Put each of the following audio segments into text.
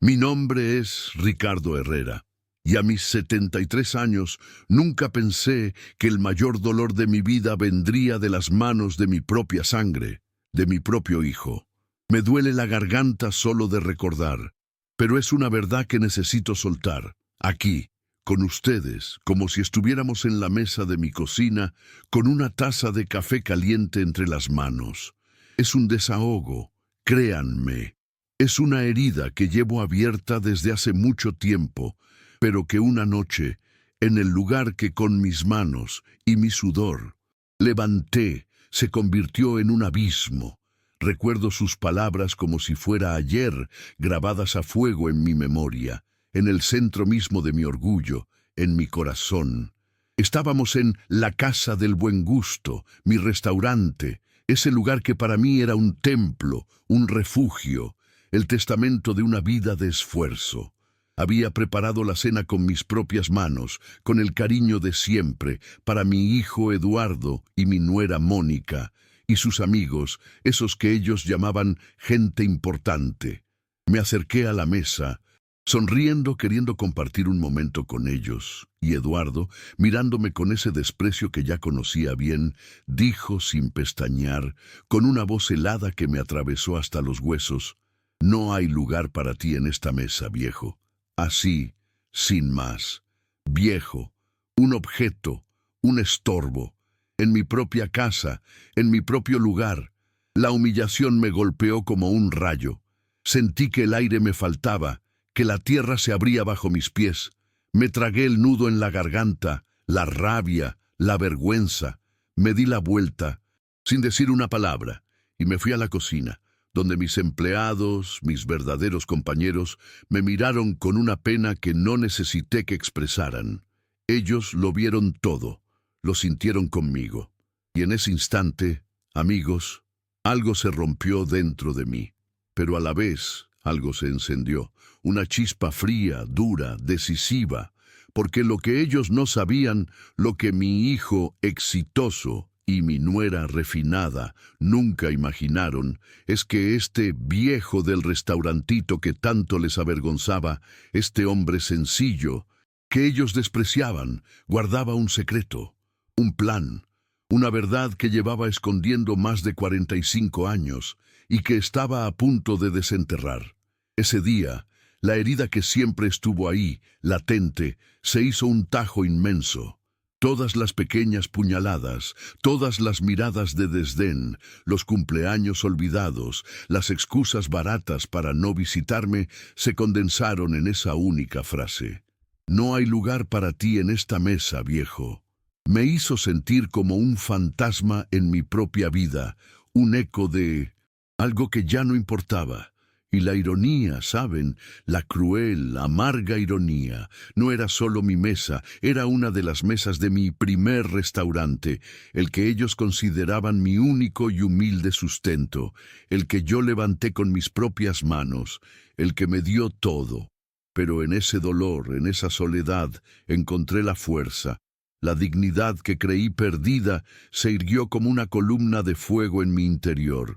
Mi nombre es Ricardo Herrera, y a mis 73 años nunca pensé que el mayor dolor de mi vida vendría de las manos de mi propia sangre, de mi propio hijo. Me duele la garganta solo de recordar, pero es una verdad que necesito soltar, aquí, con ustedes, como si estuviéramos en la mesa de mi cocina, con una taza de café caliente entre las manos. Es un desahogo, créanme. Es una herida que llevo abierta desde hace mucho tiempo, pero que una noche, en el lugar que con mis manos y mi sudor levanté, se convirtió en un abismo. Recuerdo sus palabras como si fuera ayer, grabadas a fuego en mi memoria, en el centro mismo de mi orgullo, en mi corazón. Estábamos en la Casa del Buen Gusto, mi restaurante, ese lugar que para mí era un templo, un refugio, el testamento de una vida de esfuerzo. Había preparado la cena con mis propias manos, con el cariño de siempre, para mi hijo Eduardo y mi nuera Mónica, y sus amigos, esos que ellos llamaban gente importante. Me acerqué a la mesa, sonriendo, queriendo compartir un momento con ellos, y Eduardo, mirándome con ese desprecio que ya conocía bien, dijo sin pestañear, con una voz helada que me atravesó hasta los huesos: «No hay lugar para ti en esta mesa, viejo». Así, sin más. Viejo, un objeto, un estorbo. En mi propia casa, en mi propio lugar. La humillación me golpeó como un rayo. Sentí que el aire me faltaba, que la tierra se abría bajo mis pies. Me tragué el nudo en la garganta, la rabia, la vergüenza. Me di la vuelta, sin decir una palabra, y me fui a la cocina, donde mis empleados, mis verdaderos compañeros, me miraron con una pena que no necesité que expresaran. Ellos lo vieron todo, lo sintieron conmigo. Y en ese instante, amigos, algo se rompió dentro de mí. Pero a la vez, algo se encendió, una chispa fría, dura, decisiva, porque lo que ellos no sabían, lo que mi hijo exitoso y mi nuera refinada nunca imaginaron, es que este viejo del restaurantito que tanto les avergonzaba, este hombre sencillo, que ellos despreciaban, guardaba un secreto, un plan, una verdad que llevaba escondiendo más de 45 años y que estaba a punto de desenterrar. Ese día, la herida que siempre estuvo ahí, latente, se hizo un tajo inmenso. Todas las pequeñas puñaladas, todas las miradas de desdén, los cumpleaños olvidados, las excusas baratas para no visitarme, se condensaron en esa única frase. «No hay lugar para ti en esta mesa, viejo». Me hizo sentir como un fantasma en mi propia vida, un eco de algo que ya no importaba. Y la ironía, ¿saben? La cruel, amarga ironía. No era solo mi mesa, era una de las mesas de mi primer restaurante, el que ellos consideraban mi único y humilde sustento, el que yo levanté con mis propias manos, el que me dio todo. Pero en ese dolor, en esa soledad, encontré la fuerza. La dignidad que creí perdida se irguió como una columna de fuego en mi interior.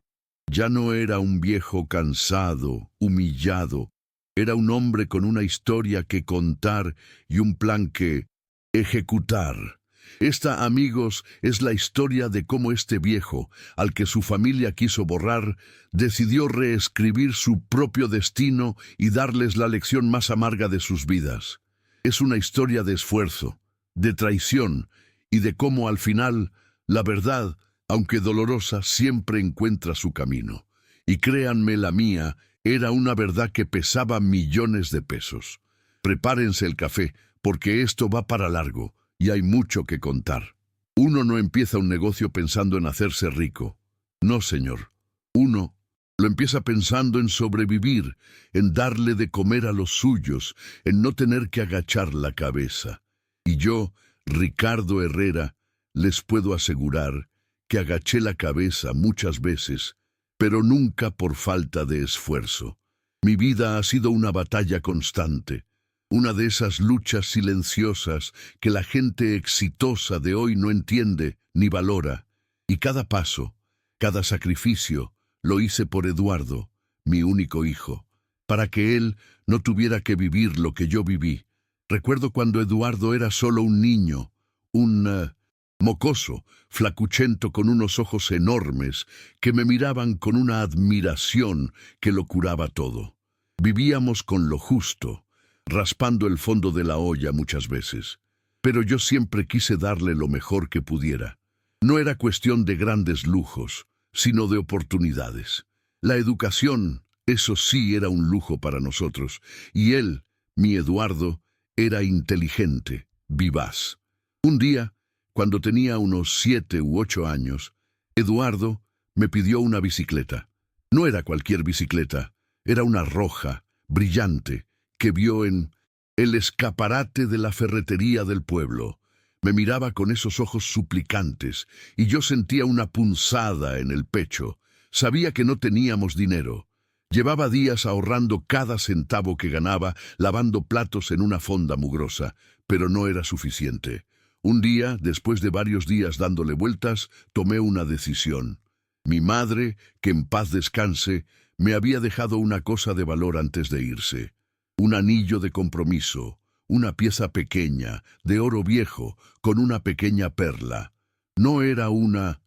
Ya no era un viejo cansado, humillado. Era un hombre con una historia que contar y un plan que ejecutar. Esta, amigos, es la historia de cómo este viejo, al que su familia quiso borrar, decidió reescribir su propio destino y darles la lección más amarga de sus vidas. Es una historia de esfuerzo, de traición y de cómo al final la verdad, aunque dolorosa, siempre encuentra su camino. Y créanme, la mía era una verdad que pesaba millones de pesos. Prepárense el café, porque esto va para largo y hay mucho que contar. Uno no empieza un negocio pensando en hacerse rico. No, señor. Uno lo empieza pensando en sobrevivir, en darle de comer a los suyos, en no tener que agachar la cabeza. Y yo, Ricardo Herrera, les puedo asegurar que agaché la cabeza muchas veces, pero nunca por falta de esfuerzo. Mi vida ha sido una batalla constante, una de esas luchas silenciosas que la gente exitosa de hoy no entiende ni valora, y cada paso, cada sacrificio, lo hice por Eduardo, mi único hijo. para que él no tuviera que vivir lo que yo viví. Recuerdo cuando Eduardo era solo un niño, un mocoso, flacuchento con unos ojos enormes que me miraban con una admiración que lo curaba todo. Vivíamos con lo justo, raspando el fondo de la olla muchas veces, pero yo siempre quise darle lo mejor que pudiera. No era cuestión de grandes lujos, sino de oportunidades. La educación, eso sí era un lujo para nosotros, y él, mi Eduardo, era inteligente, vivaz. Un día, cuando tenía unos 7 u 8 años, Eduardo me pidió una bicicleta. No era cualquier bicicleta, era una roja, brillante, que vio en el escaparate de la ferretería del pueblo. Me miraba con esos ojos suplicantes, y yo sentía una punzada en el pecho. Sabía que no teníamos dinero. Llevaba días ahorrando cada centavo que ganaba, lavando platos en una fonda mugrosa, pero no era suficiente. Un día, después de varios días dándole vueltas, tomé una decisión. Mi madre, que en paz descanse, me había dejado una cosa de valor antes de irse. Un anillo de compromiso, una pieza pequeña, de oro viejo, con una pequeña perla. No era una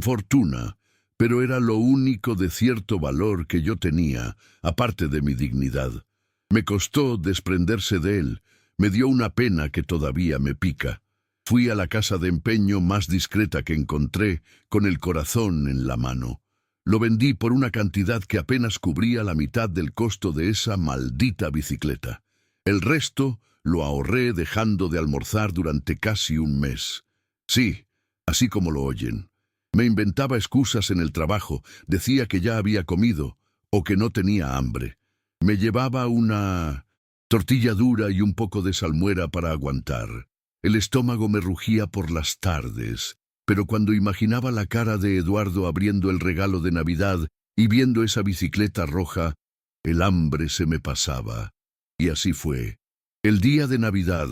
fortuna, pero era lo único de cierto valor que yo tenía, aparte de mi dignidad. Me costó desprenderse de él, me dio una pena que todavía me pica. Fui a la casa de empeño más discreta que encontré, con el corazón en la mano. Lo vendí por una cantidad que apenas cubría la mitad del costo de esa maldita bicicleta. El resto lo ahorré dejando de almorzar durante casi un mes. Sí, así como lo oyen. Me inventaba excusas en el trabajo, decía que ya había comido o que no tenía hambre. Me llevaba una tortilla dura y un poco de salmuera para aguantar. El estómago me rugía por las tardes, pero cuando imaginaba la cara de Eduardo abriendo el regalo de Navidad y viendo esa bicicleta roja, el hambre se me pasaba. Y así fue. El día de Navidad,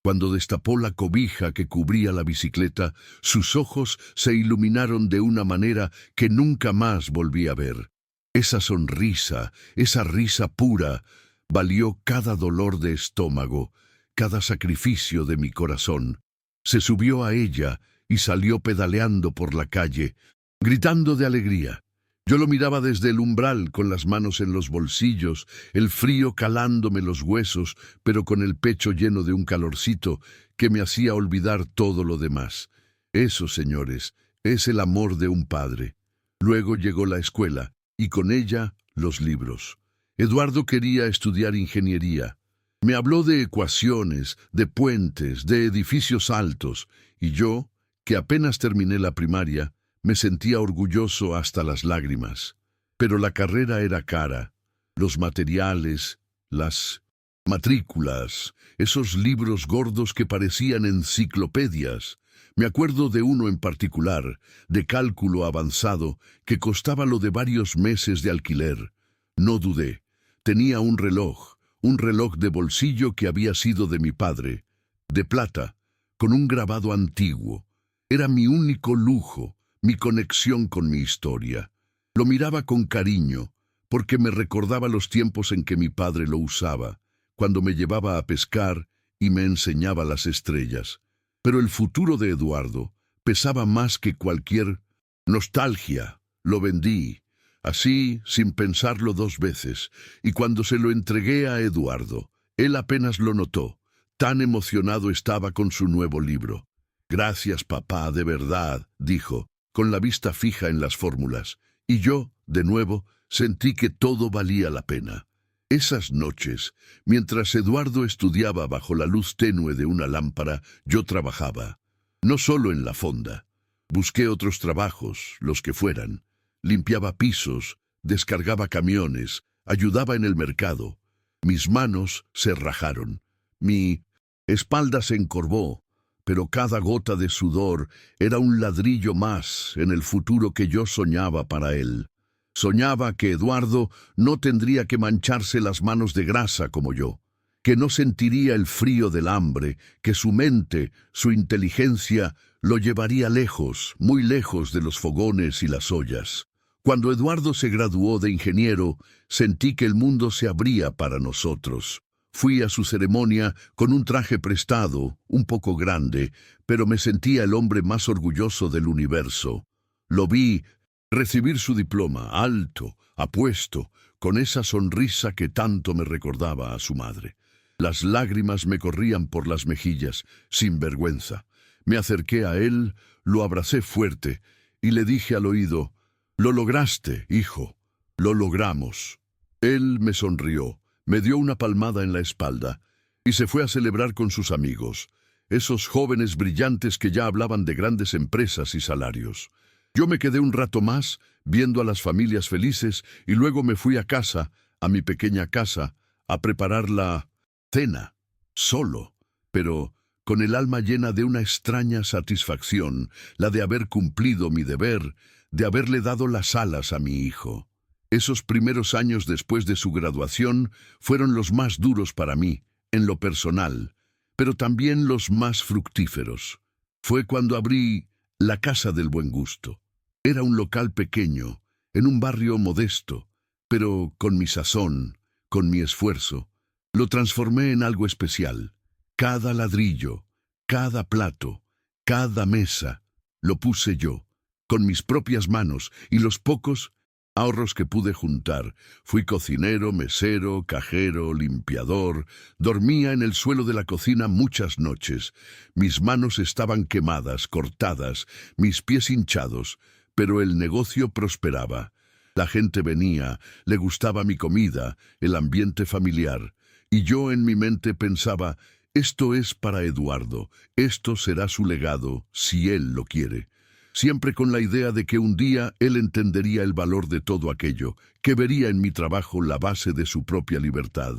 cuando destapó la cobija que cubría la bicicleta, sus ojos se iluminaron de una manera que nunca más volví a ver. Esa sonrisa, esa risa pura, valió cada dolor de estómago, cada sacrificio de mi corazón. Se subió a ella y salió pedaleando por la calle, gritando de alegría. Yo lo miraba desde el umbral con las manos en los bolsillos, el frío calándome los huesos, pero con el pecho lleno de un calorcito que me hacía olvidar todo lo demás. Eso, señores, es el amor de un padre. Luego llegó la escuela, y con ella los libros. Eduardo quería estudiar ingeniería. Me habló de ecuaciones, de puentes, de edificios altos, y yo, que apenas terminé la primaria, me sentía orgulloso hasta las lágrimas. Pero la carrera era cara. Los materiales, las matrículas, esos libros gordos que parecían enciclopedias. Me acuerdo de uno en particular, de cálculo avanzado, que costaba lo de varios meses de alquiler. No dudé. Tenía un reloj de bolsillo que había sido de mi padre, de plata, con un grabado antiguo. Era mi único lujo, mi conexión con mi historia. Lo miraba con cariño, porque me recordaba los tiempos en que mi padre lo usaba, cuando me llevaba a pescar y me enseñaba las estrellas. Pero el futuro de Eduardo pesaba más que cualquier nostalgia. Lo vendí, así, sin pensarlo 2 veces, y cuando se lo entregué a Eduardo, él apenas lo notó. Tan emocionado estaba con su nuevo libro. «Gracias, papá, de verdad», dijo, con la vista fija en las fórmulas, y yo, de nuevo, sentí que todo valía la pena. Esas noches, mientras Eduardo estudiaba bajo la luz tenue de una lámpara, yo trabajaba. No solo en la fonda. Busqué otros trabajos, los que fueran. Limpiaba pisos, descargaba camiones, ayudaba en el mercado. Mis manos se rajaron. Mi espalda se encorvó, pero cada gota de sudor era un ladrillo más en el futuro que yo soñaba para él. Soñaba que Eduardo no tendría que mancharse las manos de grasa como yo, que no sentiría el frío del hambre, que su mente, su inteligencia, lo llevaría lejos, muy lejos de los fogones y las ollas. Cuando Eduardo se graduó de ingeniero, sentí que el mundo se abría para nosotros. Fui a su ceremonia con un traje prestado, un poco grande, pero me sentía el hombre más orgulloso del universo. Lo vi recibir su diploma, alto, apuesto, con esa sonrisa que tanto me recordaba a su madre. Las lágrimas me corrían por las mejillas, sin vergüenza. Me acerqué a él, lo abracé fuerte y le dije al oído: «Lo lograste, hijo, lo logramos». Él me sonrió, me dio una palmada en la espalda y se fue a celebrar con sus amigos, esos jóvenes brillantes que ya hablaban de grandes empresas y salarios. Yo me quedé un rato más viendo a las familias felices y luego me fui a casa, a mi pequeña casa, a preparar la cena, solo, pero con el alma llena de una extraña satisfacción, la de haber cumplido mi deber, de haberle dado las alas a mi hijo. Esos primeros años después de su graduación fueron los más duros para mí, en lo personal, pero también los más fructíferos. Fue cuando abrí la Casa del Buen Gusto. Era un local pequeño, en un barrio modesto, pero con mi sazón, con mi esfuerzo, lo transformé en algo especial. Cada ladrillo, cada plato, cada mesa, lo puse yo, con mis propias manos y los pocos ahorros que pude juntar. Fui cocinero, mesero, cajero, limpiador. Dormía en el suelo de la cocina muchas noches. Mis manos estaban quemadas, cortadas, mis pies hinchados, pero el negocio prosperaba. La gente venía, le gustaba mi comida, el ambiente familiar, y yo en mi mente pensaba: esto es para Eduardo, esto será su legado, si él lo quiere. Siempre con la idea de que un día él entendería el valor de todo aquello, que vería en mi trabajo la base de su propia libertad.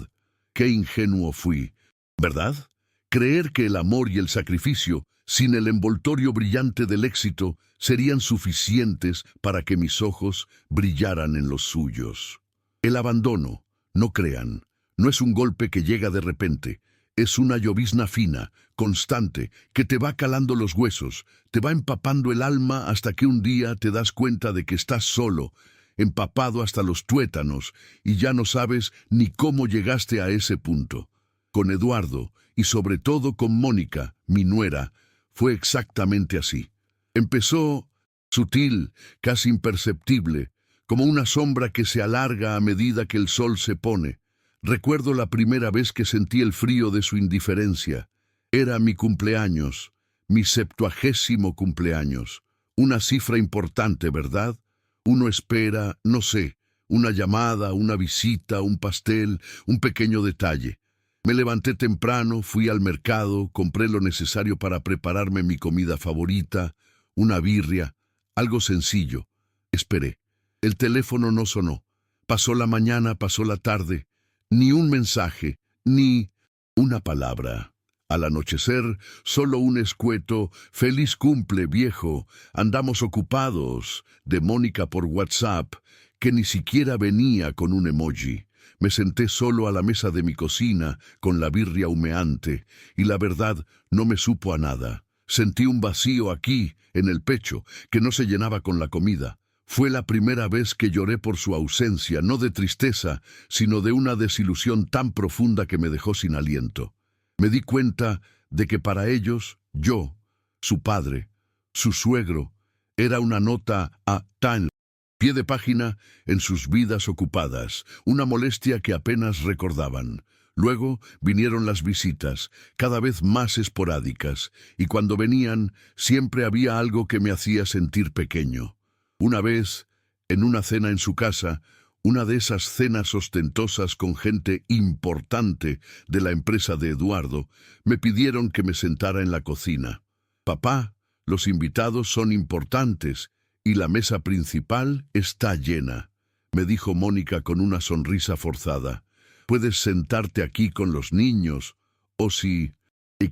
Qué ingenuo fui, ¿verdad? Creer que el amor y el sacrificio, sin el envoltorio brillante del éxito, serían suficientes para que mis ojos brillaran en los suyos. El abandono, no crean, no es un golpe que llega de repente. Es una llovizna fina, constante, que te va calando los huesos, te va empapando el alma hasta que un día te das cuenta de que estás solo, empapado hasta los tuétanos, y ya no sabes ni cómo llegaste a ese punto. Con Eduardo, y sobre todo con Mónica, mi nuera, fue exactamente así. Empezó sutil, casi imperceptible, como una sombra que se alarga a medida que el sol se pone. Recuerdo la primera vez que sentí el frío de su indiferencia. Era mi cumpleaños, mi 70º cumpleaños. Una cifra importante, ¿verdad? Uno espera, no sé, una llamada, una visita, un pastel, un pequeño detalle. Me levanté temprano, fui al mercado, compré lo necesario para prepararme mi comida favorita, una birria, algo sencillo. Esperé. El teléfono no sonó. Pasó la mañana, pasó la tarde. Ni un mensaje, ni una palabra. Al anochecer, solo un escueto «Feliz cumple, viejo, andamos ocupados», de Mónica por WhatsApp, que ni siquiera venía con un emoji. Me senté solo a la mesa de mi cocina, con la birria humeante, y la verdad no me supo a nada. Sentí un vacío aquí, en el pecho, que no se llenaba con la comida. Fue la primera vez que lloré por su ausencia, no de tristeza, sino de una desilusión tan profunda que me dejó sin aliento. Me di cuenta de que para ellos, yo, su padre, su suegro, era una nota a tan pie de página en sus vidas ocupadas, una molestia que apenas recordaban. Luego vinieron las visitas, cada vez más esporádicas, y cuando venían, siempre había algo que me hacía sentir pequeño. Una vez, en una cena en su casa, una de esas cenas ostentosas con gente importante de la empresa de Eduardo, me pidieron que me sentara en la cocina. «Papá, los invitados son importantes y la mesa principal está llena», me dijo Mónica con una sonrisa forzada. «Puedes sentarte aquí con los niños, o si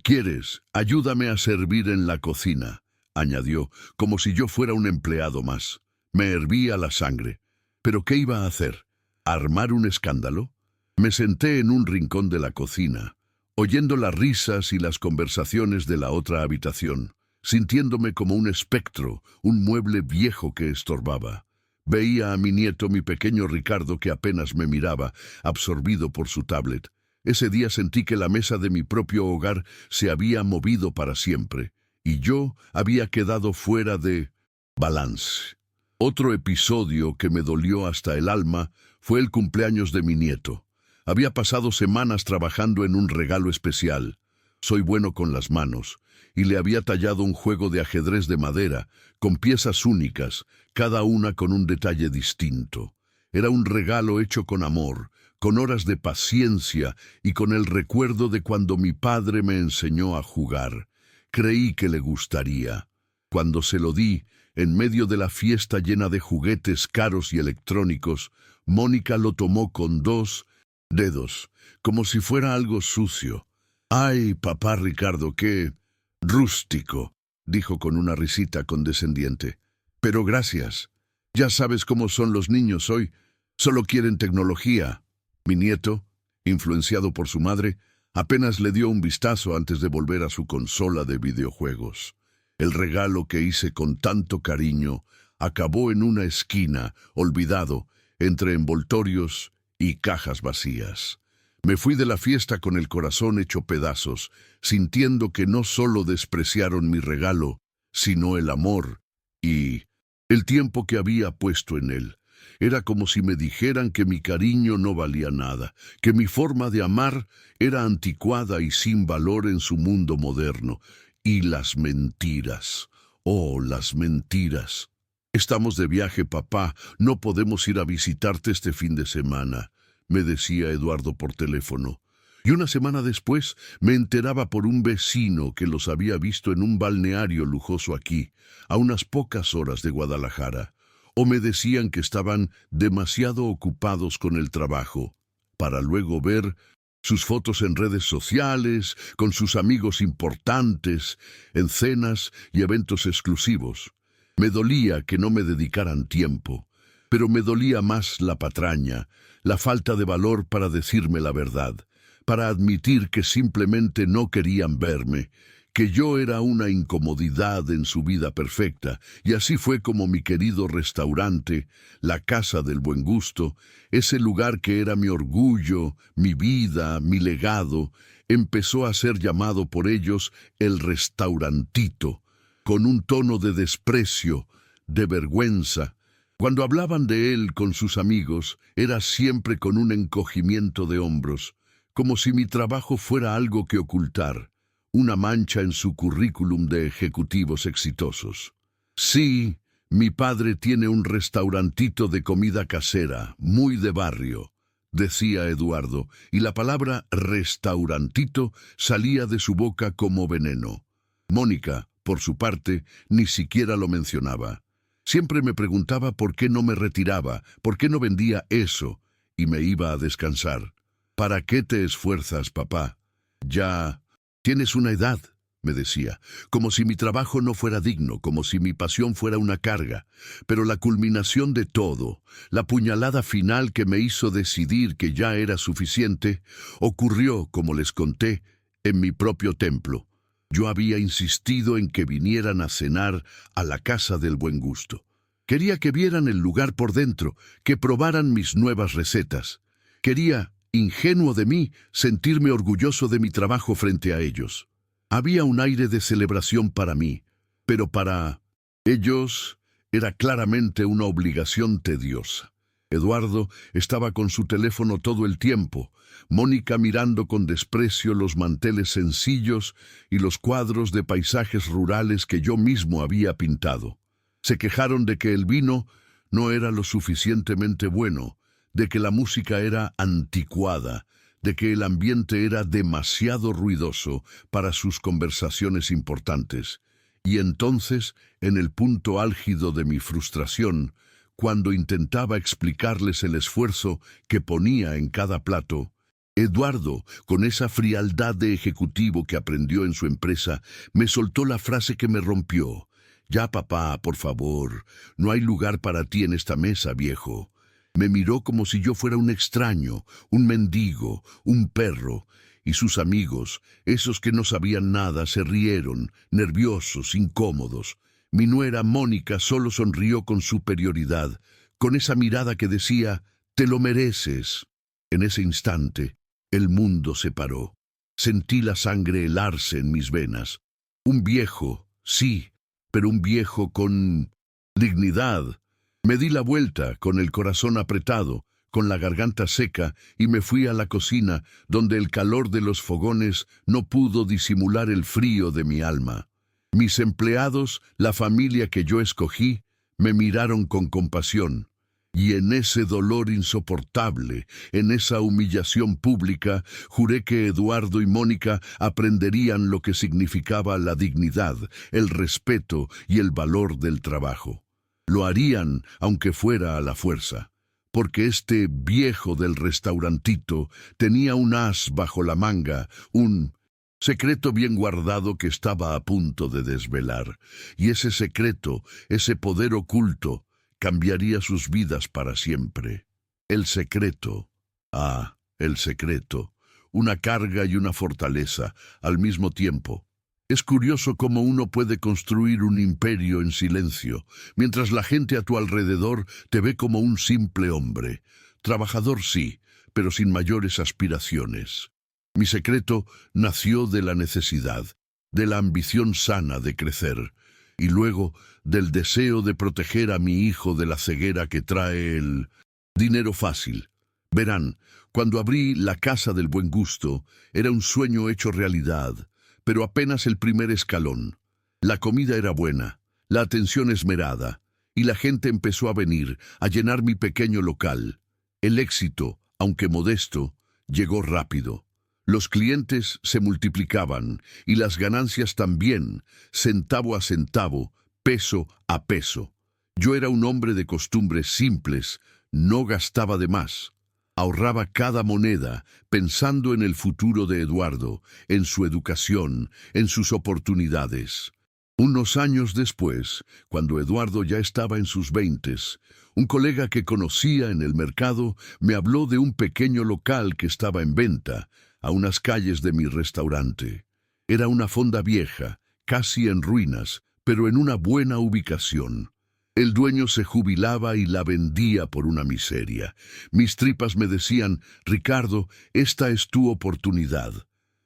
quieres, ayúdame a servir en la cocina», añadió, como si yo fuera un empleado más. Me hervía la sangre. ¿Pero qué iba a hacer? ¿Armar un escándalo? Me senté en un rincón de la cocina, oyendo las risas y las conversaciones de la otra habitación, sintiéndome como un espectro, un mueble viejo que estorbaba. Veía a mi nieto, mi pequeño Ricardo, que apenas me miraba, absorbido por su tablet. Ese día sentí que la mesa de mi propio hogar se había movido para siempre, y yo había quedado fuera de balance. Otro episodio que me dolió hasta el alma fue el cumpleaños de mi nieto. Había pasado semanas trabajando en un regalo especial. Soy bueno con las manos, y le había tallado un juego de ajedrez de madera, con piezas únicas, cada una con un detalle distinto. Era un regalo hecho con amor, con horas de paciencia y con el recuerdo de cuando mi padre me enseñó a jugar. Creí que le gustaría. Cuando se lo di, en medio de la fiesta llena de juguetes caros y electrónicos, Mónica lo tomó con 2 dedos, como si fuera algo sucio. «Ay, papá Ricardo, qué rústico», dijo con una risita condescendiente. «Pero gracias. Ya sabes cómo son los niños hoy. Solo quieren tecnología». Mi nieto, influenciado por su madre, apenas le dio un vistazo antes de volver a su consola de videojuegos. El regalo que hice con tanto cariño acabó en una esquina, olvidado, entre envoltorios y cajas vacías. Me fui de la fiesta con el corazón hecho pedazos, sintiendo que no solo despreciaron mi regalo, sino el amor y el tiempo que había puesto en él. Era como si me dijeran que mi cariño no valía nada, que mi forma de amar era anticuada y sin valor en su mundo moderno. Y las mentiras. Oh, las mentiras. «Estamos de viaje, papá. No podemos ir a visitarte este fin de semana», me decía Eduardo por teléfono. Y una semana después me enteraba por un vecino que los había visto en un balneario lujoso aquí, a unas pocas horas de Guadalajara. O me decían que estaban demasiado ocupados con el trabajo, para luego ver sus fotos en redes sociales, con sus amigos importantes, en cenas y eventos exclusivos. Me dolía que no me dedicaran tiempo, pero me dolía más la patraña, la falta de valor para decirme la verdad, para admitir que simplemente no querían verme, que yo era una incomodidad en su vida perfecta, y así fue como mi querido restaurante, la Casa del Buen Gusto, ese lugar que era mi orgullo, mi vida, mi legado, empezó a ser llamado por ellos el restaurantito, con un tono de desprecio, de vergüenza. Cuando hablaban de él con sus amigos, era siempre con un encogimiento de hombros, como si mi trabajo fuera algo que ocultar, una mancha en su currículum de ejecutivos exitosos. «Sí, mi padre tiene un restaurantito de comida casera, muy de barrio», decía Eduardo, y la palabra restaurantito salía de su boca como veneno. Mónica, por su parte, ni siquiera lo mencionaba. Siempre me preguntaba por qué no me retiraba, por qué no vendía eso, y me iba a descansar. «¿Para qué te esfuerzas, papá? Ya tienes una edad», me decía, como si mi trabajo no fuera digno, como si mi pasión fuera una carga. Pero la culminación de todo, la puñalada final que me hizo decidir que ya era suficiente, ocurrió, como les conté, en mi propio templo. Yo había insistido en que vinieran a cenar a la Casa del Buen Gusto. Quería que vieran el lugar por dentro, que probaran mis nuevas recetas. Quería, ingenuo de mí, sentirme orgulloso de mi trabajo frente a ellos. Había un aire de celebración para mí, pero para ellos era claramente una obligación tediosa. Eduardo estaba con su teléfono todo el tiempo, Mónica mirando con desprecio los manteles sencillos y los cuadros de paisajes rurales que yo mismo había pintado. Se quejaron de que el vino no era lo suficientemente bueno, de que la música era anticuada, de que el ambiente era demasiado ruidoso para sus conversaciones importantes. Y entonces, en el punto álgido de mi frustración, cuando intentaba explicarles el esfuerzo que ponía en cada plato, Eduardo, con esa frialdad de ejecutivo que aprendió en su empresa, me soltó la frase que me rompió. «Ya, papá, por favor, no hay lugar para ti en esta mesa, viejo». Me miró como si yo fuera un extraño, un mendigo, un perro, y sus amigos, esos que no sabían nada, se rieron, nerviosos, incómodos. Mi nuera Mónica solo sonrió con superioridad, con esa mirada que decía, «Te lo mereces». En ese instante, el mundo se paró. Sentí la sangre helarse en mis venas. Un viejo, sí, pero un viejo con dignidad. Me di la vuelta, con el corazón apretado, con la garganta seca, y me fui a la cocina, donde el calor de los fogones no pudo disimular el frío de mi alma. Mis empleados, la familia que yo escogí, me miraron con compasión. Y en ese dolor insoportable, en esa humillación pública, juré que Eduardo y Mónica aprenderían lo que significaba la dignidad, el respeto y el valor del trabajo. Lo harían aunque fuera a la fuerza, porque este viejo del restaurantito tenía un as bajo la manga, un secreto bien guardado que estaba a punto de desvelar. Y ese secreto, ese poder oculto, cambiaría sus vidas para siempre. El secreto. El secreto. Una carga y una fortaleza al mismo tiempo. Es curioso cómo uno puede construir un imperio en silencio, mientras la gente a tu alrededor te ve como un simple hombre. Trabajador sí, pero sin mayores aspiraciones. Mi secreto nació de la necesidad, de la ambición sana de crecer, y luego del deseo de proteger a mi hijo de la ceguera que trae el dinero fácil. Verán, cuando abrí la Casa del Buen Gusto, era un sueño hecho realidad, pero apenas el primer escalón. La comida era buena, la atención esmerada, y la gente empezó a venir, a llenar mi pequeño local. El éxito, aunque modesto, llegó rápido. Los clientes se multiplicaban, y las ganancias también, centavo a centavo, peso a peso. Yo era un hombre de costumbres simples, no gastaba de más. Ahorraba cada moneda, pensando en el futuro de Eduardo, en su educación, en sus oportunidades. Unos años después, cuando Eduardo ya estaba en sus 20, un colega que conocía en el mercado me habló de un pequeño local que estaba en venta, a unas calles de mi restaurante. Era una fonda vieja, casi en ruinas, pero en una buena ubicación. El dueño se jubilaba y la vendía por una miseria. Mis tripas me decían, «Ricardo, esta es tu oportunidad».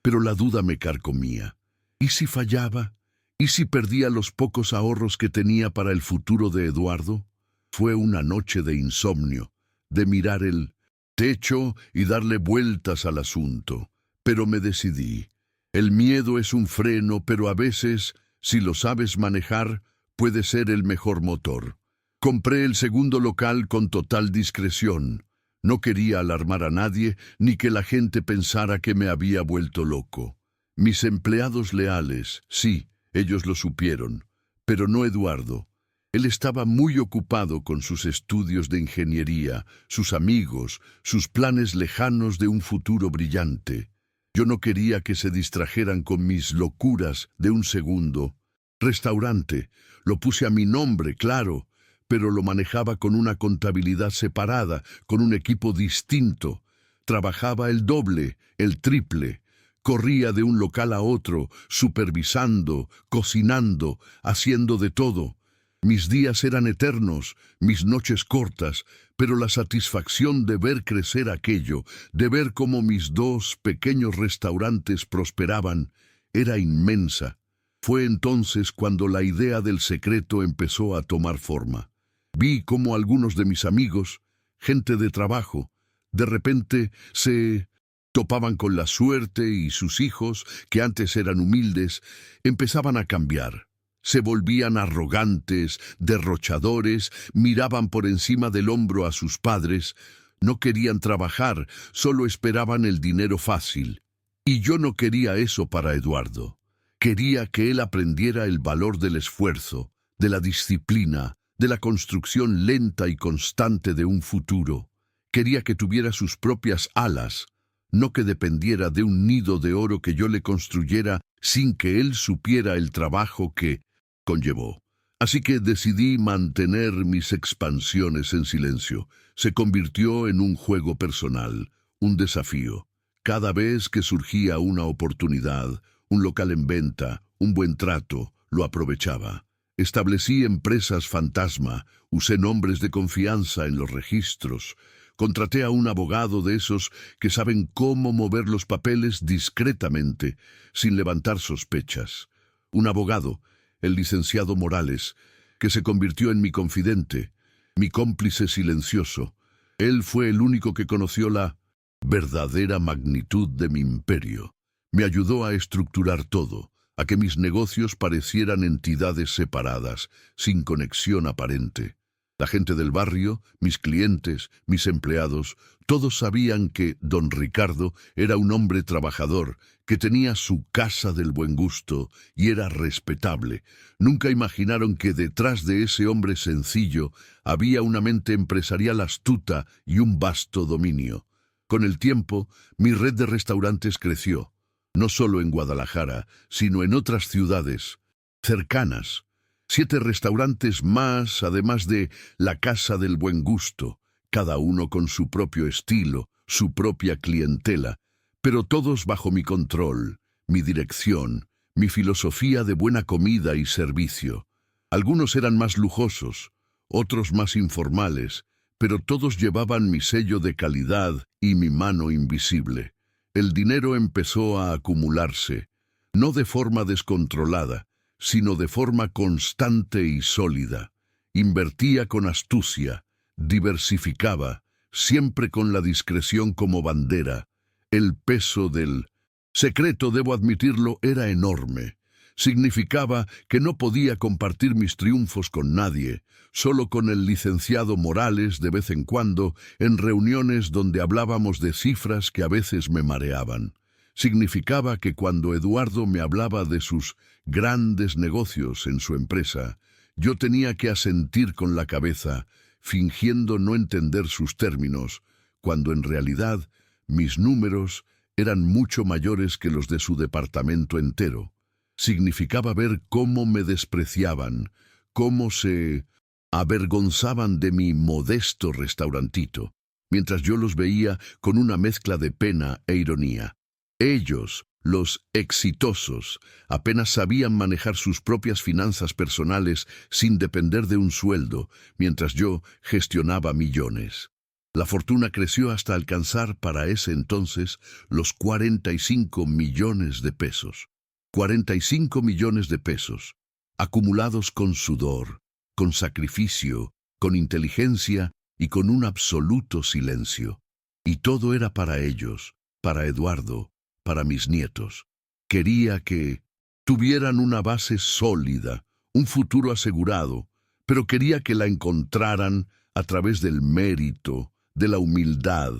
Pero la duda me carcomía. ¿Y si fallaba? ¿Y si perdía los pocos ahorros que tenía para el futuro de Eduardo? Fue una noche de insomnio, de mirar el techo y darle vueltas al asunto. Pero me decidí. El miedo es un freno, pero a veces, si lo sabes manejar, puede ser el mejor motor. Compré el segundo local con total discreción. No quería alarmar a nadie, ni que la gente pensara que me había vuelto loco. Mis empleados leales, sí, ellos lo supieron, pero no Eduardo. Él estaba muy ocupado con sus estudios de ingeniería, sus amigos, sus planes lejanos de un futuro brillante. Yo no quería que se distrajeran con mis locuras de un segundo. Restaurante, lo puse a mi nombre, claro, pero lo manejaba con una contabilidad separada, con un equipo distinto. Trabajaba el doble, el triple. Corría de un local a otro, supervisando, cocinando, haciendo de todo. Mis días eran eternos, mis noches cortas, pero la satisfacción de ver crecer aquello, de ver cómo mis 2 pequeños restaurantes prosperaban, era inmensa. Fue entonces cuando la idea del secreto empezó a tomar forma. Vi cómo algunos de mis amigos, gente de trabajo, de repente se topaban con la suerte y sus hijos, que antes eran humildes, empezaban a cambiar. Se volvían arrogantes, derrochadores, miraban por encima del hombro a sus padres, no querían trabajar, solo esperaban el dinero fácil. Y yo no quería eso para Eduardo. Quería que él aprendiera el valor del esfuerzo, de la disciplina, de la construcción lenta y constante de un futuro. Quería que tuviera sus propias alas, no que dependiera de un nido de oro que yo le construyera sin que él supiera el trabajo que conllevó. Así que decidí mantener mis expansiones en silencio. Se convirtió en un juego personal, un desafío. Cada vez que surgía una oportunidad, un local en venta, un buen trato, lo aprovechaba. Establecí empresas fantasma, usé nombres de confianza en los registros, contraté a un abogado de esos que saben cómo mover los papeles discretamente, sin levantar sospechas. Un abogado, el licenciado Morales, que se convirtió en mi confidente, mi cómplice silencioso. Él fue el único que conoció la verdadera magnitud de mi imperio. Me ayudó a estructurar todo, a que mis negocios parecieran entidades separadas, sin conexión aparente. La gente del barrio, mis clientes, mis empleados, todos sabían que don Ricardo era un hombre trabajador, que tenía su casa del buen gusto y era respetable. Nunca imaginaron que detrás de ese hombre sencillo había una mente empresarial astuta y un vasto dominio. Con el tiempo, mi red de restaurantes creció, no solo en Guadalajara, sino en otras ciudades cercanas. 7 restaurantes más, además de la Casa del Buen Gusto, cada uno con su propio estilo, su propia clientela, pero todos bajo mi control, mi dirección, mi filosofía de buena comida y servicio. Algunos eran más lujosos, otros más informales, pero todos llevaban mi sello de calidad y mi mano invisible. El dinero empezó a acumularse, no de forma descontrolada, sino de forma constante y sólida. Invertía con astucia, diversificaba, siempre con la discreción como bandera. El peso del secreto, debo admitirlo, era enorme. Significaba que no podía compartir mis triunfos con nadie, solo con el licenciado Morales de vez en cuando, en reuniones donde hablábamos de cifras que a veces me mareaban. Significaba que cuando Eduardo me hablaba de sus grandes negocios en su empresa, yo tenía que asentir con la cabeza, fingiendo no entender sus términos, cuando en realidad mis números eran mucho mayores que los de su departamento entero. Significaba ver cómo me despreciaban, cómo se avergonzaban de mi modesto restaurantito, mientras yo los veía con una mezcla de pena e ironía. Ellos, los exitosos, apenas sabían manejar sus propias finanzas personales sin depender de un sueldo, mientras yo gestionaba millones. La fortuna creció hasta alcanzar para ese entonces los 45 millones de pesos. 45 millones de pesos, acumulados con sudor, con sacrificio, con inteligencia y con un absoluto silencio. Y todo era para ellos, para Eduardo, para mis nietos. Quería que tuvieran una base sólida, un futuro asegurado, pero quería que la encontraran a través del mérito, de la humildad,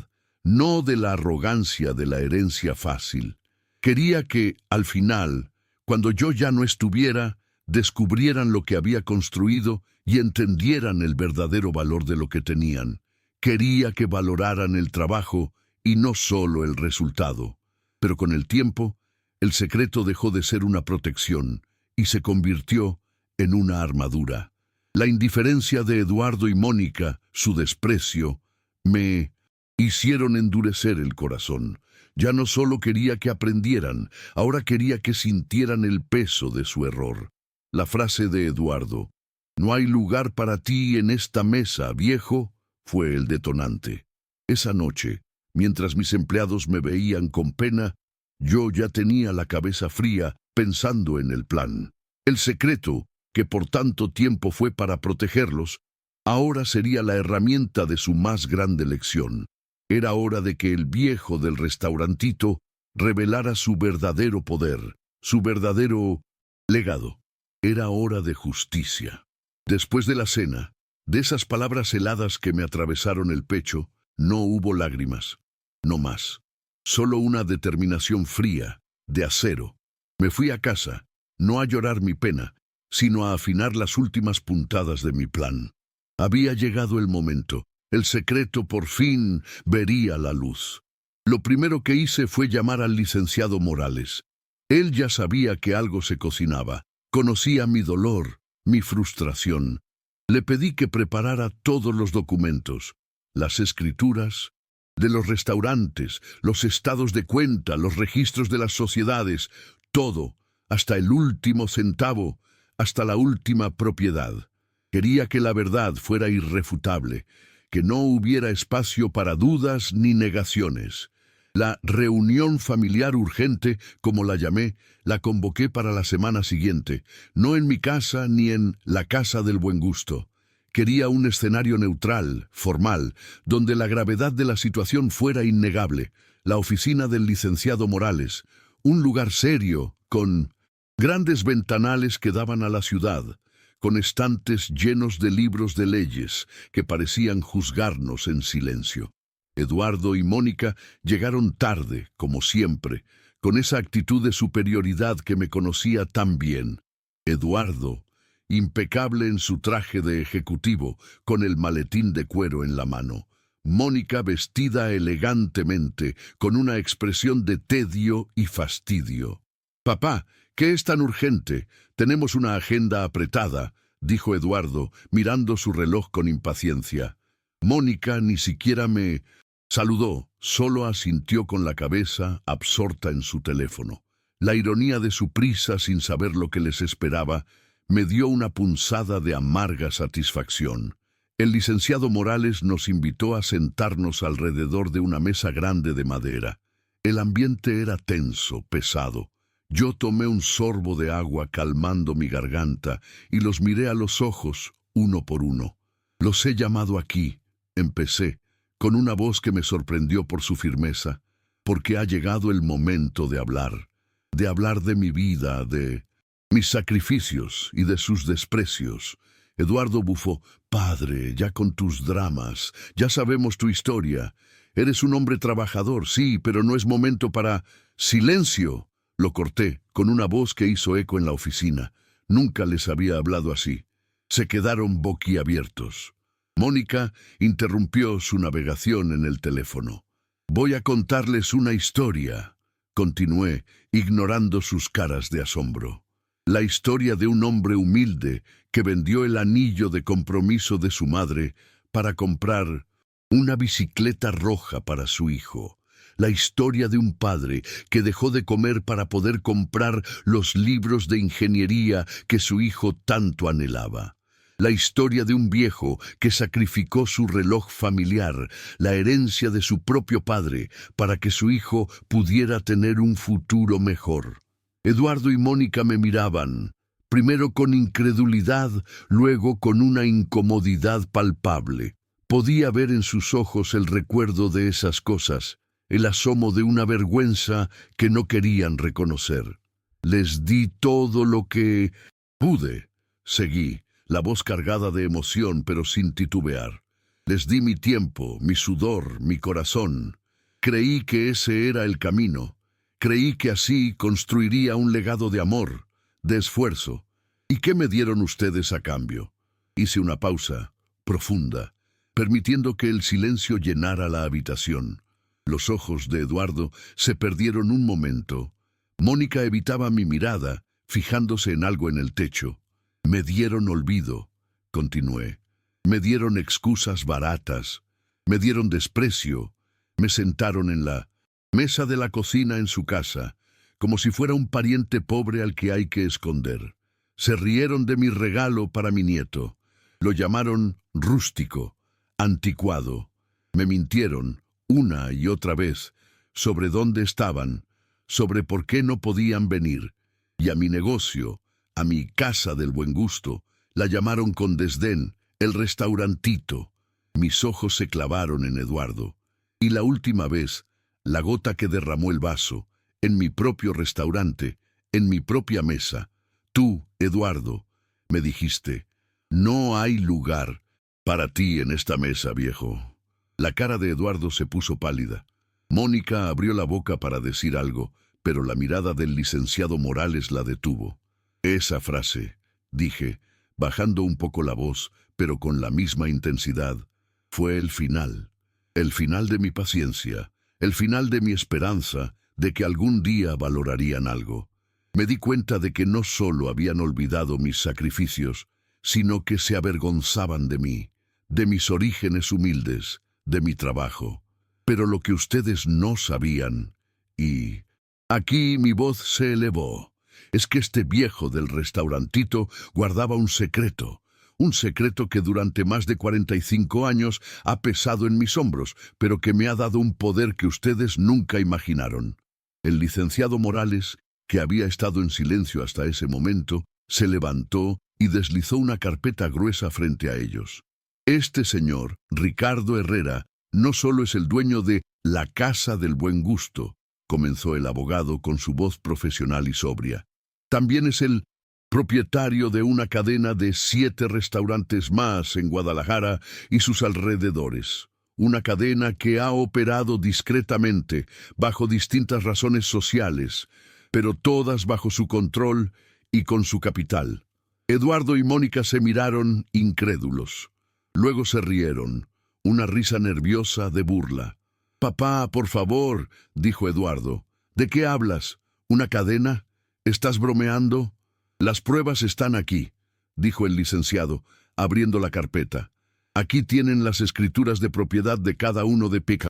no de la arrogancia de la herencia fácil. Quería que, al final, cuando yo ya no estuviera, descubrieran lo que había construido y entendieran el verdadero valor de lo que tenían. Quería que valoraran el trabajo y no solo el resultado. Pero con el tiempo, el secreto dejó de ser una protección y se convirtió en una armadura. La indiferencia de Eduardo y Mónica, su desprecio, me hicieron endurecer el corazón. Ya no solo quería que aprendieran, ahora quería que sintieran el peso de su error. La frase de Eduardo, «No hay lugar para ti en esta mesa, viejo», fue el detonante. Esa noche, mientras mis empleados me veían con pena, yo ya tenía la cabeza fría pensando en el plan. El secreto, que por tanto tiempo fue para protegerlos, ahora sería la herramienta de su más grande lección. Era hora de que el viejo del restaurantito revelara su verdadero poder, su verdadero legado. Era hora de justicia. Después de la cena, de esas palabras heladas que me atravesaron el pecho, no hubo lágrimas, no más. Solo una determinación fría, de acero. Me fui a casa, no a llorar mi pena, sino a afinar las últimas puntadas de mi plan. Había llegado el momento. El secreto por fin vería la luz. Lo primero que hice fue llamar al licenciado Morales. Él ya sabía que algo se cocinaba. Conocía mi dolor, mi frustración. Le pedí que preparara todos los documentos, las escrituras de los restaurantes, los estados de cuenta, los registros de las sociedades, todo, hasta el último centavo, hasta la última propiedad. Quería que la verdad fuera irrefutable, que no hubiera espacio para dudas ni negaciones. La reunión familiar urgente, como la llamé, la convoqué para la semana siguiente, no en mi casa ni en la casa del buen gusto. Quería un escenario neutral, formal, donde la gravedad de la situación fuera innegable, la oficina del licenciado Morales, un lugar serio, con grandes ventanales que daban a la ciudad, con estantes llenos de libros de leyes que parecían juzgarnos en silencio. Eduardo y Mónica llegaron tarde, como siempre, con esa actitud de superioridad que me conocía tan bien. Eduardo, impecable en su traje de ejecutivo, con el maletín de cuero en la mano. Mónica vestida elegantemente, con una expresión de tedio y fastidio. «Papá, ¿qué es tan urgente? Tenemos una agenda apretada», dijo Eduardo, mirando su reloj con impaciencia. Mónica ni siquiera me saludó, solo asintió con la cabeza, absorta en su teléfono. La ironía de su prisa sin saber lo que les esperaba me dio una punzada de amarga satisfacción. El licenciado Morales nos invitó a sentarnos alrededor de una mesa grande de madera. El ambiente era tenso, pesado. Yo tomé un sorbo de agua calmando mi garganta y los miré a los ojos, uno por uno. «Los he llamado aquí», empecé, con una voz que me sorprendió por su firmeza, «porque ha llegado el momento de hablar de mi vida, de mis sacrificios y de sus desprecios». Eduardo bufó. «Padre, ya con tus dramas, ya sabemos tu historia. Eres un hombre trabajador, sí, pero no es momento para...» «¡Silencio!», lo corté, con una voz que hizo eco en la oficina. Nunca les había hablado así. Se quedaron boquiabiertos. Mónica interrumpió su navegación en el teléfono. «Voy a contarles una historia», continué, ignorando sus caras de asombro. «La historia de un hombre humilde que vendió el anillo de compromiso de su madre para comprar una bicicleta roja para su hijo. La historia de un padre que dejó de comer para poder comprar los libros de ingeniería que su hijo tanto anhelaba. La historia de un viejo que sacrificó su reloj familiar, la herencia de su propio padre, para que su hijo pudiera tener un futuro mejor». Eduardo y Mónica me miraban, primero con incredulidad, luego con una incomodidad palpable. Podía ver en sus ojos el recuerdo de esas cosas, el asomo de una vergüenza que no querían reconocer. «Les di todo lo que pude», seguí, la voz cargada de emoción pero sin titubear. «Les di mi tiempo, mi sudor, mi corazón. Creí que ese era el camino. Creí que así construiría un legado de amor, de esfuerzo. ¿Y qué me dieron ustedes a cambio?». Hice una pausa, profunda, permitiendo que el silencio llenara la habitación. Los ojos de Eduardo se perdieron un momento. Mónica evitaba mi mirada, fijándose en algo en el techo. «Me dieron olvido», continué. «Me dieron excusas baratas. Me dieron desprecio. Me sentaron en la mesa de la cocina en su casa, como si fuera un pariente pobre al que hay que esconder. Se rieron de mi regalo para mi nieto. Lo llamaron rústico, anticuado. Me mintieron una y otra vez sobre dónde estaban, sobre por qué no podían venir. Y a mi negocio, a mi casa del buen gusto, la llamaron con desdén el restaurantito». Mis ojos se clavaron en Eduardo. Y la última vez, la gota que derramó el vaso, en mi propio restaurante, en mi propia mesa. «Tú, Eduardo», me dijiste, «no hay lugar para ti en esta mesa, viejo». La cara de Eduardo se puso pálida. Mónica abrió la boca para decir algo, pero la mirada del licenciado Morales la detuvo. «Esa frase», dije, bajando un poco la voz, pero con la misma intensidad, «fue el final de mi paciencia, el final de mi esperanza de que algún día valorarían algo. Me di cuenta de que no solo habían olvidado mis sacrificios, sino que se avergonzaban de mí, de mis orígenes humildes, de mi trabajo. Pero lo que ustedes no sabían, y aquí mi voz se elevó, es que este viejo del restaurantito guardaba un secreto que durante más de 45 años ha pesado en mis hombros, pero que me ha dado un poder que ustedes nunca imaginaron. El licenciado Morales, que había estado en silencio hasta ese momento, se levantó y deslizó una carpeta gruesa frente a ellos. Este señor, Ricardo Herrera, no solo es el dueño de la Casa del Buen Gusto, comenzó el abogado con su voz profesional y sobria. También es el propietario de una cadena de 7 restaurantes más en Guadalajara y sus alrededores. Una cadena que ha operado discretamente, bajo distintas razones sociales, pero todas bajo su control y con su capital. Eduardo y Mónica se miraron incrédulos. Luego se rieron, una risa nerviosa de burla. «Papá, por favor», dijo Eduardo. «¿De qué hablas? ¿Una cadena? ¿Estás bromeando?» «Las pruebas están aquí», dijo el licenciado, abriendo la carpeta. «Aquí tienen las escrituras de propiedad de cada uno de Pica.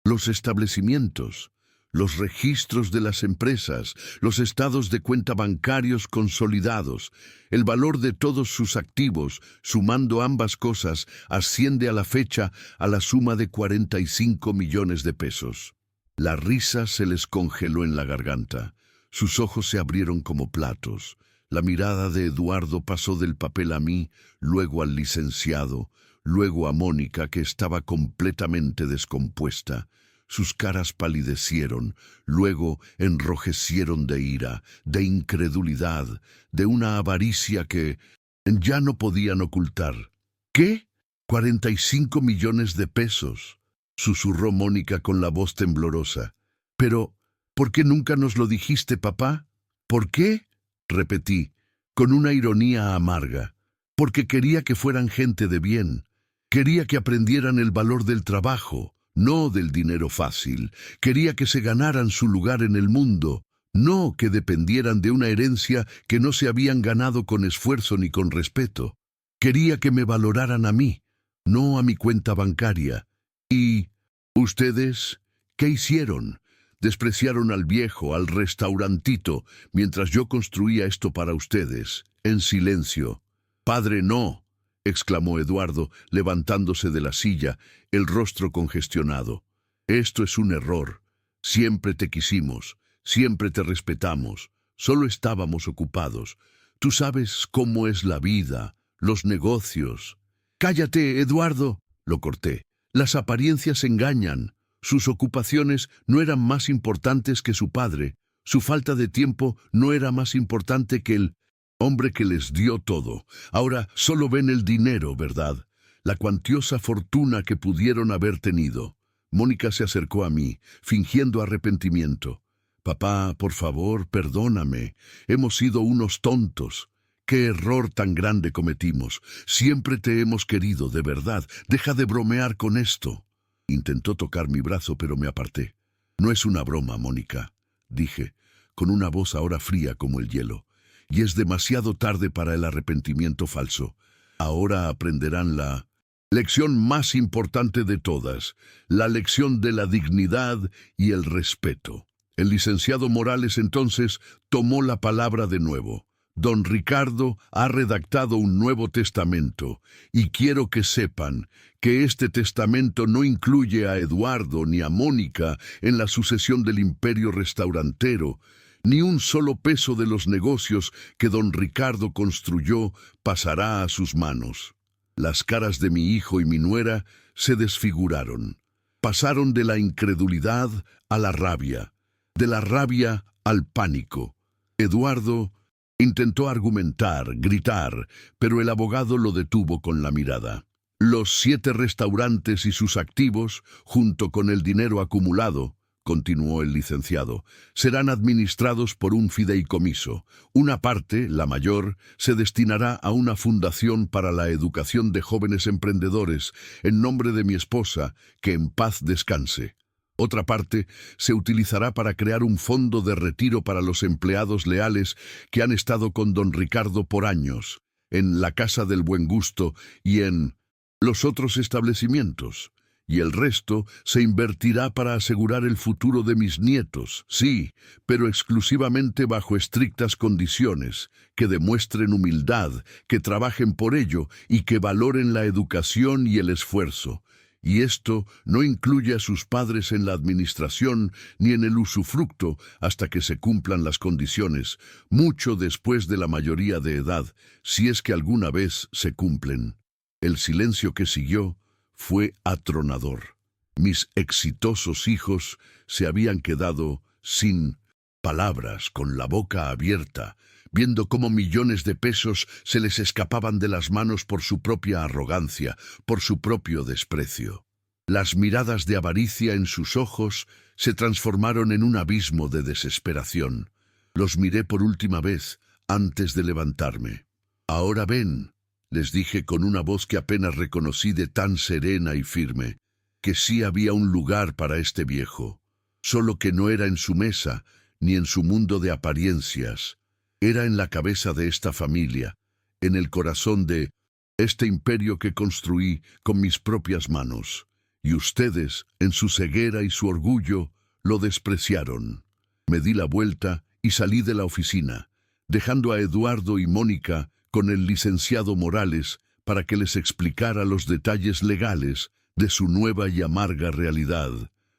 Los establecimientos, los registros de las empresas, los estados de cuenta bancarios consolidados, el valor de todos sus activos, sumando ambas cosas, asciende a la fecha a la suma de 45 millones de pesos». La risa se les congeló en la garganta. Sus ojos se abrieron como platos. La mirada de Eduardo pasó del papel a mí, luego al licenciado, luego a Mónica, que estaba completamente descompuesta. Sus caras palidecieron, luego enrojecieron de ira, de incredulidad, de una avaricia que ya no podían ocultar. «¿Qué? 45 millones de pesos», susurró Mónica con la voz temblorosa. «Pero, ¿por qué nunca nos lo dijiste, papá?» «¿Por qué?», repetí, con una ironía amarga. «Porque quería que fueran gente de bien. Quería que aprendieran el valor del trabajo, no del dinero fácil. Quería que se ganaran su lugar en el mundo, no que dependieran de una herencia que no se habían ganado con esfuerzo ni con respeto. Quería que me valoraran a mí, no a mi cuenta bancaria. ¿Y ustedes qué hicieron? Despreciaron al viejo, al restaurantito, mientras yo construía esto para ustedes, en silencio. «Padre, no», exclamó Eduardo, levantándose de la silla, el rostro congestionado. «Esto es un error. Siempre te quisimos, siempre te respetamos, solo estábamos ocupados. Tú sabes cómo es la vida, los negocios». «Cállate, Eduardo», lo corté. «Las apariencias engañan. Sus ocupaciones no eran más importantes que su padre. Su falta de tiempo no era más importante que el hombre que les dio todo. Ahora solo ven el dinero, ¿verdad? La cuantiosa fortuna que pudieron haber tenido». Mónica se acercó a mí, fingiendo arrepentimiento. «Papá, por favor, perdóname. Hemos sido unos tontos. ¡Qué error tan grande cometimos! Siempre te hemos querido, de verdad. Deja de bromear con esto». Intentó tocar mi brazo, pero me aparté. «No es una broma, Mónica», dije, con una voz ahora fría como el hielo. «Y es demasiado tarde para el arrepentimiento falso. Ahora aprenderán la lección más importante de todas, la lección de la dignidad y el respeto». El licenciado Morales entonces tomó la palabra de nuevo. «Don Ricardo ha redactado un nuevo testamento, y quiero que sepan que este testamento no incluye a Eduardo ni a Mónica en la sucesión del imperio restaurantero. Ni un solo peso de los negocios que don Ricardo construyó pasará a sus manos». Las caras de mi hijo y mi nuera se desfiguraron. Pasaron de la incredulidad a la rabia, de la rabia al pánico. Eduardo intentó argumentar, gritar, pero el abogado lo detuvo con la mirada. «Los 7 restaurantes y sus activos, junto con el dinero acumulado», continuó el licenciado, «serán administrados por un fideicomiso. Una parte, la mayor, se destinará a una fundación para la educación de jóvenes emprendedores, en nombre de mi esposa, que en paz descanse. Otra parte se utilizará para crear un fondo de retiro para los empleados leales que han estado con don Ricardo por años, en la Casa del Buen Gusto y en los otros establecimientos. y el resto se invertirá para asegurar el futuro de mis nietos, sí, pero exclusivamente bajo estrictas condiciones, que demuestren humildad, que trabajen por ello y que valoren la educación y el esfuerzo. Y esto no incluye a sus padres en la administración ni en el usufructo hasta que se cumplan las condiciones, mucho después de la mayoría de edad, si es que alguna vez se cumplen. El silencio que siguió fue atronador. Mis exitosos hijos se habían quedado sin palabras, con la boca abierta, viendo cómo millones de pesos se les escapaban de las manos por su propia arrogancia, por su propio desprecio. Las miradas de avaricia en sus ojos se transformaron en un abismo de desesperación. Los miré por última vez antes de levantarme. «Ahora ven», les dije con una voz que apenas reconocí de tan serena y firme, que sí había un lugar para este viejo, solo que no era en su mesa ni en su mundo de apariencias. Era en la cabeza de esta familia, en el corazón de este imperio que construí con mis propias manos. Y ustedes, en su ceguera y su orgullo, lo despreciaron. Me di la vuelta y salí de la oficina, dejando a Eduardo y Mónica con el licenciado Morales para que les explicara los detalles legales de su nueva y amarga realidad.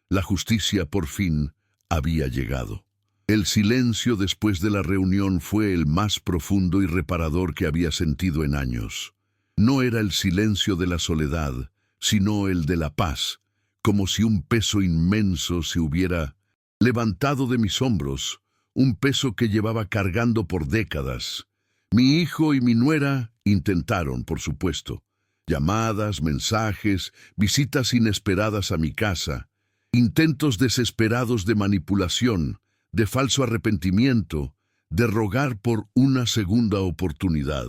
La justicia, por fin, había llegado. El silencio después de la reunión fue el más profundo y reparador que había sentido en años. No era el silencio de la soledad, sino el de la paz, como si un peso inmenso se hubiera levantado de mis hombros, un peso que llevaba cargando por décadas. Mi hijo y mi nuera intentaron, por supuesto, llamadas, mensajes, visitas inesperadas a mi casa, intentos desesperados de manipulación, de falso arrepentimiento, de rogar por una segunda oportunidad.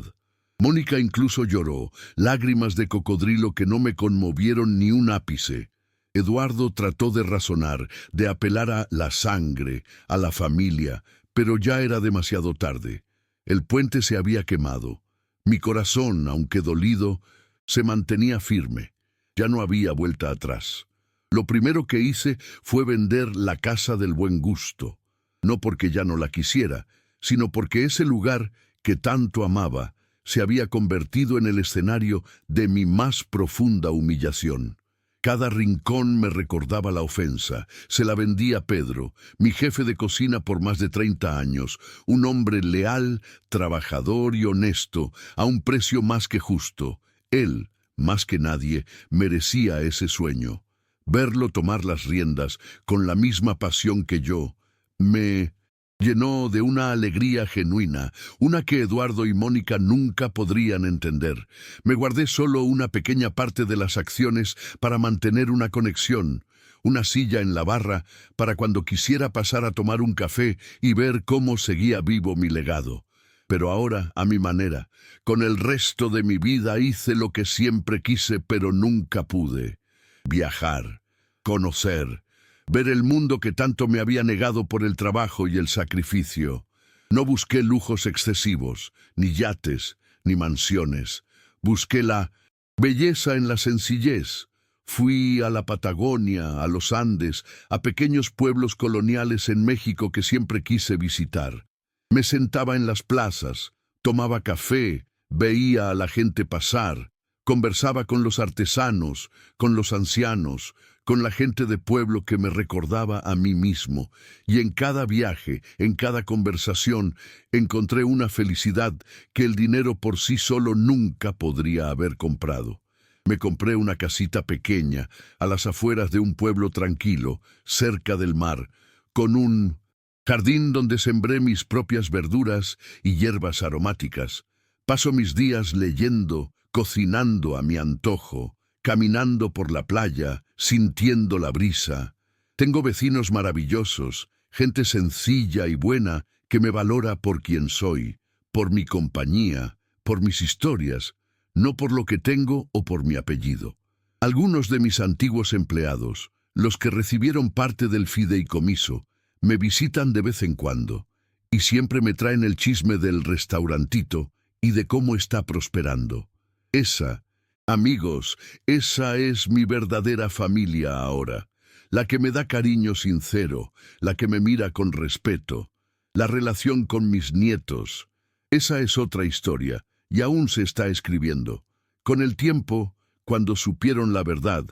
Mónica incluso lloró, lágrimas de cocodrilo que no me conmovieron ni un ápice. Eduardo trató de razonar, de apelar a la sangre, a la familia, pero ya era demasiado tarde. El puente se había quemado. Mi corazón, aunque dolido, se mantenía firme. Ya no había vuelta atrás. Lo primero que hice fue vender la Casa del Buen Gusto. No porque ya no la quisiera, sino porque ese lugar que tanto amaba se había convertido en el escenario de mi más profunda humillación. Cada rincón me recordaba la ofensa. Se la vendí a Pedro, mi jefe de cocina por más de 30 años, un hombre leal, trabajador y honesto, a un precio más que justo. Él, más que nadie, merecía ese sueño. Verlo tomar las riendas con la misma pasión que yo, me llenó de una alegría genuina, una que Eduardo y Mónica nunca podrían entender. Me guardé solo una pequeña parte de las acciones para mantener una conexión, una silla en la barra para cuando quisiera pasar a tomar un café y ver cómo seguía vivo mi legado. Pero ahora, a mi manera, con el resto de mi vida hice lo que siempre quise pero nunca pude: viajar, conocer, ver el mundo que tanto me había negado por el trabajo y el sacrificio. No busqué lujos excesivos, ni yates, ni mansiones. Busqué la belleza en la sencillez. Fui a la Patagonia, a los Andes, a pequeños pueblos coloniales en México que siempre quise visitar. Me sentaba en las plazas, tomaba café, veía a la gente pasar, conversaba con los artesanos, con los ancianos, con la gente de pueblo que me recordaba a mí mismo, y en cada viaje, en cada conversación, encontré una felicidad que el dinero por sí solo nunca podría haber comprado. Me compré una casita pequeña, a las afueras de un pueblo tranquilo, cerca del mar, con un jardín donde sembré mis propias verduras y hierbas aromáticas. Paso mis días leyendo, cocinando a mi antojo, caminando por la playa, sintiendo la brisa. Tengo vecinos maravillosos, gente sencilla y buena que me valora por quien soy, por mi compañía, por mis historias, no por lo que tengo o por mi apellido. Algunos de mis antiguos empleados, los que recibieron parte del fideicomiso, me visitan de vez en cuando, y siempre me traen el chisme del restaurantito y de cómo está prosperando. Esa Amigos, esa es mi verdadera familia ahora, la que me da cariño sincero, la que me mira con respeto, la relación con mis nietos. Esa es otra historia, y aún se está escribiendo. Con el tiempo, cuando supieron la verdad,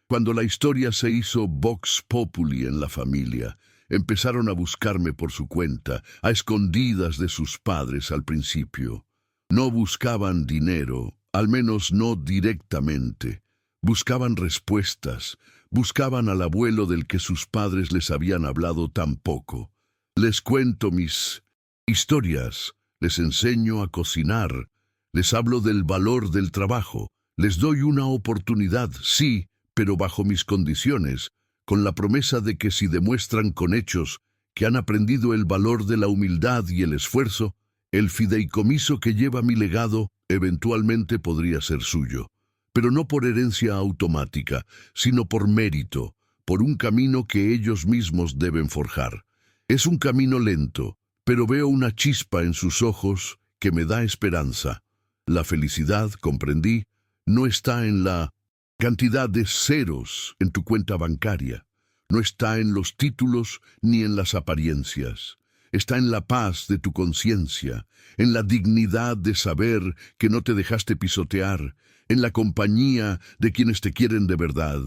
cuando la historia se hizo vox populi en la familia, empezaron a buscarme por su cuenta, a escondidas de sus padres al principio. No buscaban dinero, al menos no directamente. Buscaban respuestas, buscaban al abuelo del que sus padres les habían hablado tan poco. Les cuento mis historias, les enseño a cocinar, les hablo del valor del trabajo, les doy una oportunidad, sí, pero bajo mis condiciones, con la promesa de que si demuestran con hechos que han aprendido el valor de la humildad y el esfuerzo, el fideicomiso que lleva mi legado eventualmente podría ser suyo, pero no por herencia automática, sino por mérito, por un camino que ellos mismos deben forjar. Es un camino lento, pero veo una chispa en sus ojos que me da esperanza. La felicidad, comprendí, no está en la cantidad de ceros en tu cuenta bancaria, no está en los títulos ni en las apariencias. Está en la paz de tu conciencia, en la dignidad de saber que no te dejaste pisotear, en la compañía de quienes te quieren de verdad,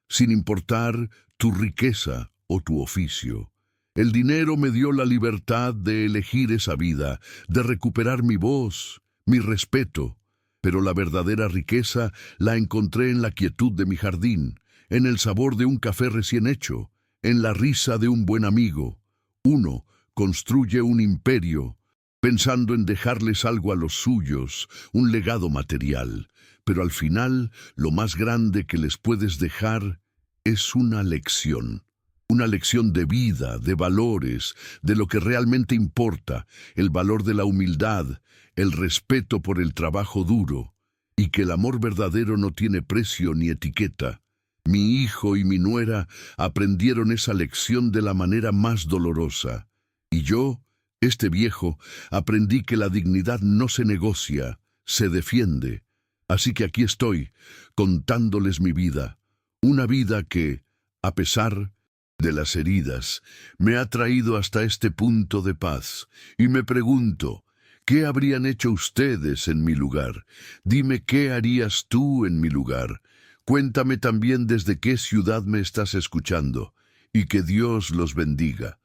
sin importar tu riqueza o tu oficio. El dinero me dio la libertad de elegir esa vida, de recuperar mi voz, mi respeto, pero la verdadera riqueza la encontré en la quietud de mi jardín, en el sabor de un café recién hecho, en la risa de un buen amigo. Uno construye un imperio, pensando en dejarles algo a los suyos, un legado material, pero al final lo más grande que les puedes dejar es una lección de vida, de valores, de lo que realmente importa, el valor de la humildad, el respeto por el trabajo duro, y que el amor verdadero no tiene precio ni etiqueta. Mi hijo y mi nuera aprendieron esa lección de la manera más dolorosa. Y yo, este viejo, aprendí que la dignidad no se negocia, se defiende. Así que aquí estoy, contándoles mi vida, una vida que, a pesar de las heridas, me ha traído hasta este punto de paz. Y me pregunto, ¿qué habrían hecho ustedes en mi lugar? Dime, ¿qué harías tú en mi lugar? Cuéntame también desde qué ciudad me estás escuchando, y que Dios los bendiga.